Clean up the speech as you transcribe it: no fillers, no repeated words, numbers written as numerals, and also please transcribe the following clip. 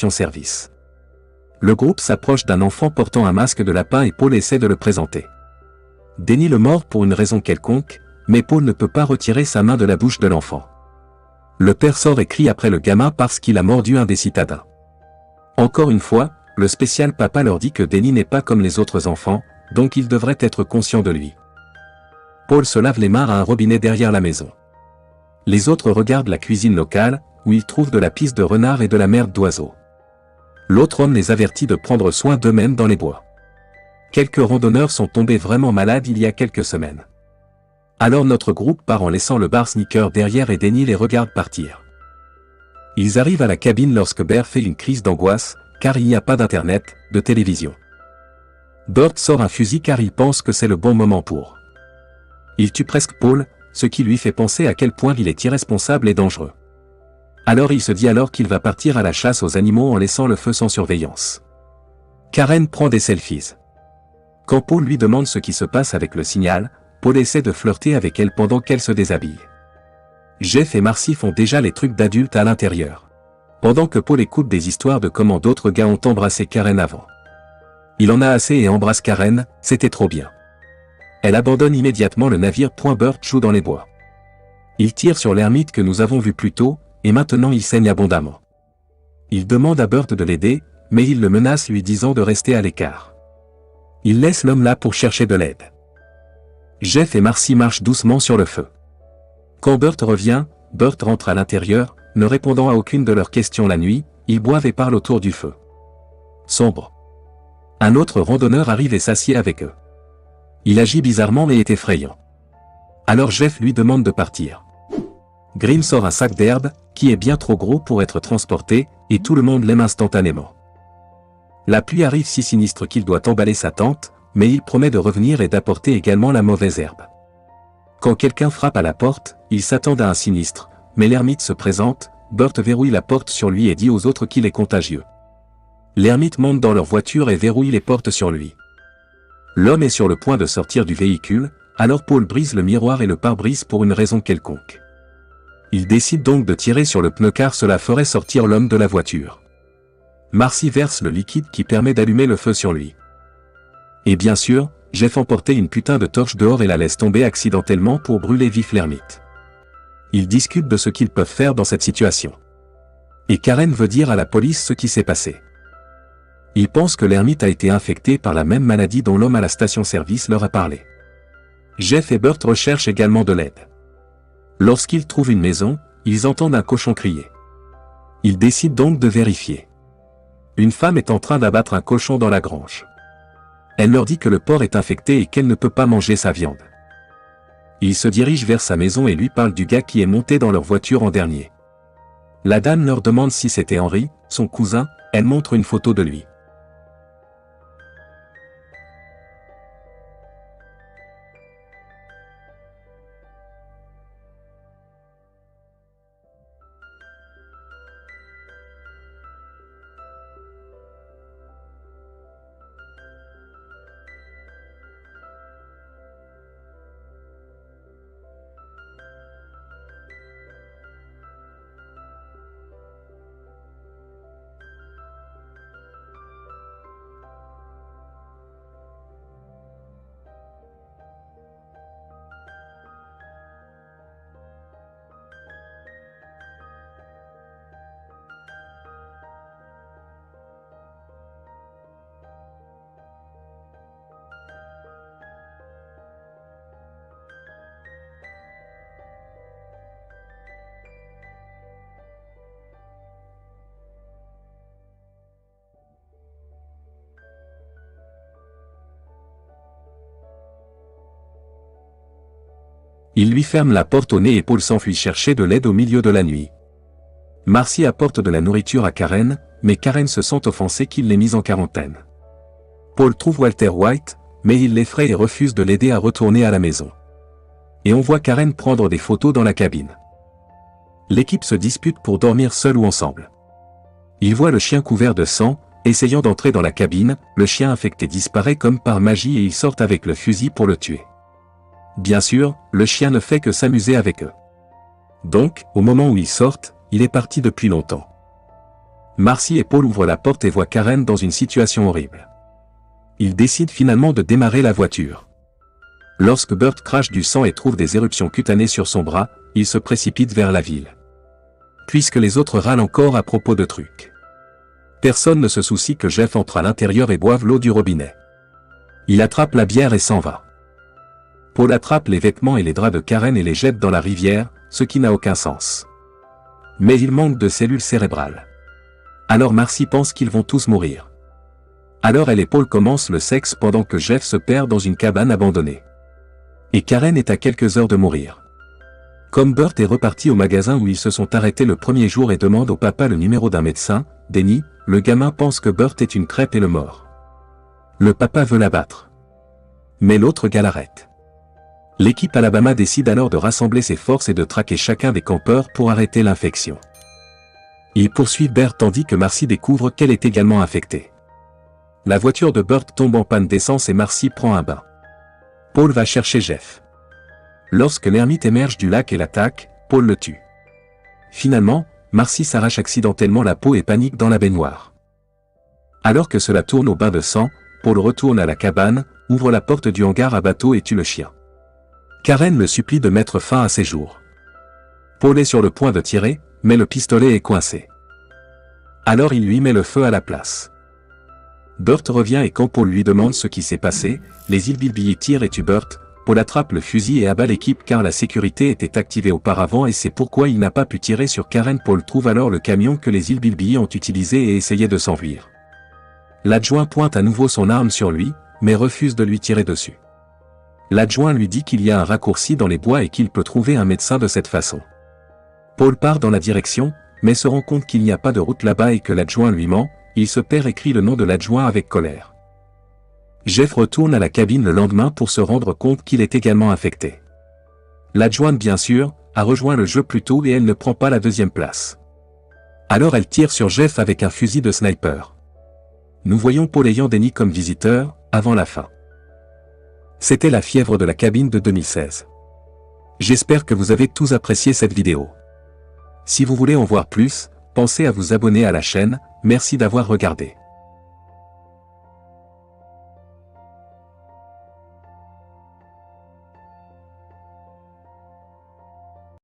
station-service. Le groupe s'approche d'un enfant portant un masque de lapin et Paul essaie de le présenter. Denny le mord pour une raison quelconque, mais Paul ne peut pas retirer sa main de la bouche de l'enfant. Le père sort et crie après le gamin parce qu'il a mordu un des citadins. Encore une fois, le spécial papa leur dit que Denny n'est pas comme les autres enfants, donc il devrait être conscient de lui. Paul se lave les mains à un robinet derrière la maison. Les autres regardent la cuisine locale, où ils trouvent de la pisse de renard et de la merde d'oiseaux. L'autre homme les avertit de prendre soin d'eux-mêmes dans les bois. Quelques randonneurs sont tombés vraiment malades il y a quelques semaines. Alors notre groupe part en laissant le bar sneaker derrière et Denny les regarde partir. Ils arrivent à la cabine lorsque Bear fait une crise d'angoisse, car il n'y a pas d'internet, de télévision. Burt sort un fusil car il pense que c'est le bon moment pour. Il tue presque Paul, ce qui lui fait penser à quel point il est irresponsable et dangereux. Alors il se dit qu'il va partir à la chasse aux animaux en laissant le feu sans surveillance. Karen prend des selfies. Quand Paul lui demande ce qui se passe avec le signal, Paul essaie de flirter avec elle pendant qu'elle se déshabille. Jeff et Marcy font déjà les trucs d'adultes à l'intérieur. Pendant que Paul écoute des histoires de comment d'autres gars ont embrassé Karen avant. Il en a assez et embrasse Karen, c'était trop bien. Elle abandonne immédiatement le navire. Burt joue dans les bois. Il tire sur l'ermite que nous avons vu plus tôt, et maintenant il saigne abondamment. Il demande à Burt de l'aider, mais il le menace lui disant de rester à l'écart. Il laisse l'homme là pour chercher de l'aide. Jeff et Marcy marchent doucement sur le feu. Quand Burt revient, Burt rentre à l'intérieur, ne répondant à aucune de leurs questions la nuit, ils boivent et parlent autour du feu. Sombre. Un autre randonneur arrive et s'assied avec eux. Il agit bizarrement mais est effrayant. Alors Jeff lui demande de partir. Grim sort un sac d'herbe, qui est bien trop gros pour être transporté, et tout le monde l'aime instantanément. La pluie arrive si sinistre qu'il doit emballer sa tente, mais il promet de revenir et d'apporter également la mauvaise herbe. Quand quelqu'un frappe à la porte, ils s'attendent à un sinistre, mais l'ermite se présente, Burt verrouille la porte sur lui et dit aux autres qu'il est contagieux. L'ermite monte dans leur voiture et verrouille les portes sur lui. L'homme est sur le point de sortir du véhicule, alors Paul brise le miroir et le pare-brise pour une raison quelconque. Il décide donc de tirer sur le pneu car cela ferait sortir l'homme de la voiture. Marcy verse le liquide qui permet d'allumer le feu sur lui. Et bien sûr, Jeff emportait une putain de torche dehors et la laisse tomber accidentellement pour brûler vif l'ermite. Ils discutent de ce qu'ils peuvent faire dans cette situation. Et Karen veut dire à la police ce qui s'est passé. Ils pensent que l'ermite a été infecté par la même maladie dont l'homme à la station-service leur a parlé. Jeff et Burt recherchent également de l'aide. Lorsqu'ils trouvent une maison, ils entendent un cochon crier. Ils décident donc de vérifier. Une femme est en train d'abattre un cochon dans la grange. Elle leur dit que le porc est infecté et qu'elle ne peut pas manger sa viande. Ils se dirigent vers sa maison et lui parlent du gars qui est monté dans leur voiture en dernier. La dame leur demande si c'était Henry, son cousin, elle montre une photo de lui. Il lui ferme la porte au nez et Paul s'enfuit chercher de l'aide au milieu de la nuit. Marcy apporte de la nourriture à Karen, mais Karen se sent offensée qu'il l'ait mise en quarantaine. Paul trouve Walter White, mais il l'effraie et refuse de l'aider à retourner à la maison. Et on voit Karen prendre des photos dans la cabine. L'équipe se dispute pour dormir seule ou ensemble. Il voit le chien couvert de sang, essayant d'entrer dans la cabine, le chien infecté disparaît comme par magie et ils sortent avec le fusil pour le tuer. Bien sûr, le chien ne fait que s'amuser avec eux. Donc, au moment où ils sortent, il est parti depuis longtemps. Marcy et Paul ouvrent la porte et voient Karen dans une situation horrible. Ils décident finalement de démarrer la voiture. Lorsque Burt crache du sang et trouve des éruptions cutanées sur son bras, il se précipite vers la ville. Puisque les autres râlent encore à propos de trucs. Personne ne se soucie que Jeff entre à l'intérieur et boive l'eau du robinet. Il attrape la bière et s'en va. Paul attrape les vêtements et les draps de Karen et les jette dans la rivière, ce qui n'a aucun sens. Mais il manque de cellules cérébrales. Alors Marcy pense qu'ils vont tous mourir. Alors elle et Paul commencent le sexe pendant que Jeff se perd dans une cabane abandonnée. Et Karen est à quelques heures de mourir. Comme Burt est reparti au magasin où ils se sont arrêtés le premier jour et demande au papa le numéro d'un médecin, Denny, le gamin pense que Burt est une crêpe et le mord. Le papa veut l'abattre. Mais l'autre gars l'arrête. L'équipe Alabama décide alors de rassembler ses forces et de traquer chacun des campeurs pour arrêter l'infection. Ils poursuivent Burt tandis que Marcy découvre qu'elle est également infectée. La voiture de Burt tombe en panne d'essence et Marcy prend un bain. Paul va chercher Jeff. Lorsque l'ermite émerge du lac et l'attaque, Paul le tue. Finalement, Marcy s'arrache accidentellement la peau et panique dans la baignoire. Alors que cela tourne au bain de sang, Paul retourne à la cabane, ouvre la porte du hangar à bateau et tue le chien. Karen le supplie de mettre fin à ses jours. Paul est sur le point de tirer, mais le pistolet est coincé. Alors il lui met le feu à la place. Burt revient et quand Paul lui demande ce qui s'est passé, les hillbillies tirent et tuent Burt. Paul attrape le fusil et abat l'équipe car la sécurité était activée auparavant et c'est pourquoi il n'a pas pu tirer sur Karen. Paul trouve alors le camion que les hillbillies ont utilisé et essayait de s'enfuir. L'adjoint pointe à nouveau son arme sur lui, mais refuse de lui tirer dessus. L'adjoint lui dit qu'il y a un raccourci dans les bois et qu'il peut trouver un médecin de cette façon. Paul part dans la direction, mais se rend compte qu'il n'y a pas de route là-bas et que l'adjoint lui ment. Il se perd et crie le nom de l'adjoint avec colère. Jeff retourne à la cabine le lendemain pour se rendre compte qu'il est également infecté. L'adjointe bien sûr, a rejoint le jeu plus tôt et elle ne prend pas la deuxième place. Alors elle tire sur Jeff avec un fusil de sniper. Nous voyons Paul ayant Denny comme visiteur, avant la fin. C'était la fièvre de la cabine de 2016. J'espère que vous avez tous apprécié cette vidéo. Si vous voulez en voir plus, pensez à vous abonner à la chaîne, merci d'avoir regardé.